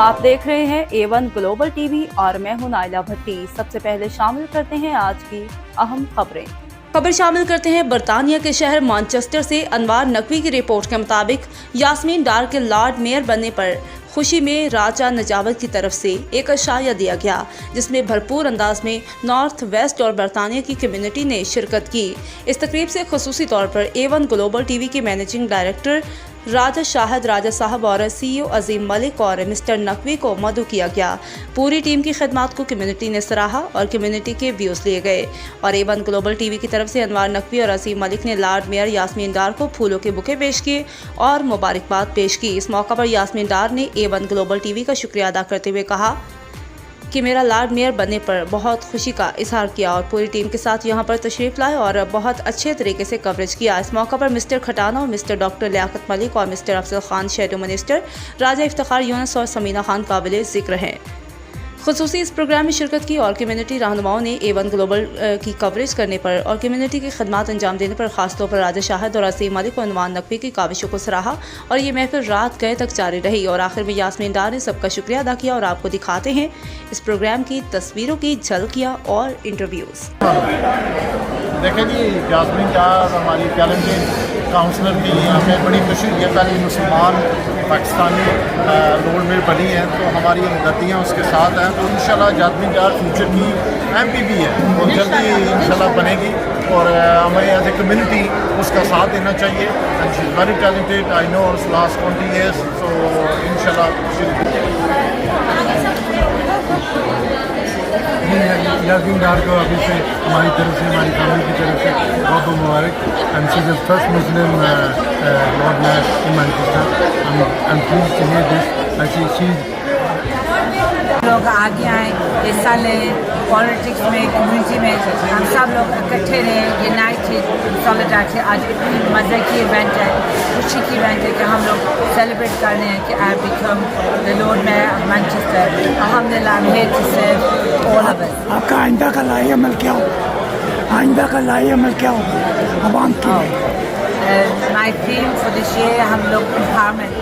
आप देख रहे हैं A1 ग्लोबल टीवी और मैं हूं नाइला भट्टी। सबसे पहले शामिल करते हैं आज की अहम खबरें। खबर शामिल करते हैं बरतानिया के शहर मैनचेस्टर से अनवार नकवी की रिपोर्ट के मुताबिक यास्मीन डार के लॉर्ड मेयर बनने पर खुशी में राजा नजावत की तरफ से एक अशाया दिया गया, जिसमें भरपूर अंदाज में नॉर्थ वेस्ट और बरतानिया की कम्युनिटी ने शिरकत की। इस तकरीब से खुसूसी तौर पर A1 ग्लोबल टीवी के मैनेजिंग डायरेक्टर राजा शाहिद राजा साहब और CEO अजीम मलिक और मिस्टर नकवी को मदऊ किया गया। पूरी टीम की खिदमात को कम्युनिटी ने सराहा और कम्युनिटी के व्यूज़ लिए गए और A1 ग्लोबल टीवी की तरफ से अनवार नकवी और अजीम मलिक ने लॉर्ड मेयर यास्मीन डार को फूलों के बुके पेश किए और मुबारकबाद पेश की। इस मौका पर यास्मीन डार ने A1 ग्लोबल टीवी का शुक्रिया अदा करते हुए कहा कि मेरा लॉर्ड मेयर बनने पर बहुत खुशी का इजहार किया और पूरी टीम के साथ यहां पर तशरीफ़ लाए और बहुत अच्छे तरीके से कवरेज किया। इस मौका पर मिस्टर खटाना और मिस्टर डॉक्टर लियाकत मलिक और mister Afzal Khan shadow minister, Raja Iftikhar Younus और समीना खान काबिल ज़िक्र हैं। खुसूसी इस प्रोग्राम में शिरकत की और कम्युनिटी रहनुमाओं ने A1 ग्लोबल की कवरेज करने पर और कम्युनिटी की खदमात अंजाम देने पर खासतौर पर राजा शाहिद और असीम मलिक और अनवार नकवी की काविशों को सराहा और ये महफिल रात गए तक जारी रही और आखिर में यास्मीन डार ने सबका शुक्रिया अदा किया और आपको दिखाते हैं इस प्रोग्राम की तस्वीरों की झलकियाँ और इंटरव्यूज़। देखें जी, यास्मीन डार हमारी टैलेंटेड काउंसलर की हमें बड़ी खुशी हुई है। पहली मुसलमान पाकिस्तानी लॉर्ड मेयर बनी है तो हमारी हमदर्दियाँ उसके साथ हैं। तो इंशाल्लाह यास्मीन डार फ्यूचर की MP भी है और जल्दी इंशाल्लाह बनेगी और हमें एज ए कम्युनिटी उसका साथ देना चाहिए। And she is very talented, I know last 20 years, सो इंशाल्लाह यास्मीन डार को अभी से हमारी तरफ से, हमारी फैमिली की तरफ से बहुत बहुत मुबारक। And she is the first Muslim Lord Mayor in Manchester. I am pleased to hear this. She लोग आगे आए, हिस्सा लें पॉलिटिक्स में, कम्युनिटी में, हम सब लोग इकट्ठे रहें, यूनाइटेड सॉलिडारिटी। आज इतनी मज़े की इवेंट है, खुशी की इवेंट है कि हम लोग सेलिब्रेट कर रहे हैं कि I become the Lord Mayor of Manchester. अल्हम्दुलिल्लाह, I am here to serve all of us. आपका आइंदा का लाई अमल क्या होगा? आइंदा का लाई अमल क्या होगा आवाम के लिए? My dream for this year, हम लोग एम्पावरमेंट,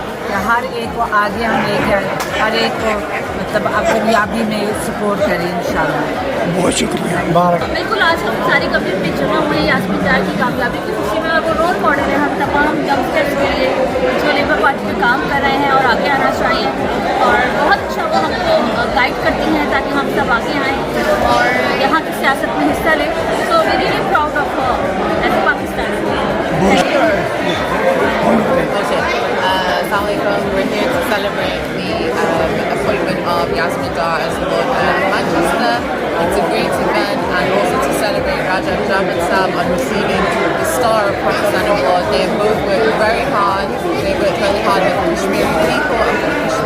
हर एक को आगे हम लेके आए, हर एक को मतलब कामयाबी में सपोर्ट करें इंशाल्लाह। बहुत शुक्रिया। बिल्कुल, आज हम सारी कम्युनिटी जमा हुए यास्मीन डार की कामयाबी की खुशी में और वो रोल मॉडल है हम तमाम यंगस्टर्स के लिए जो लेबर पार्टी में काम कर रहे हैं और आगे आना चाहिए और बहुत अच्छा वो हमको गाइड करती हैं ताकि हम सब आगे आएँ और यहाँ की सियासत में हिस्सा लें। So we really proud of as Pakistan. Assalamualaikum. We're here to celebrate the appointment of Yaasmin Dar as the Lord Mayor of Manchester. It's a great event and also to celebrate Raja Javad Sahab on receiving the Star of Pakistan Award. They have both worked very hard. They worked very hard with the Kashmiri people and the Kashmiri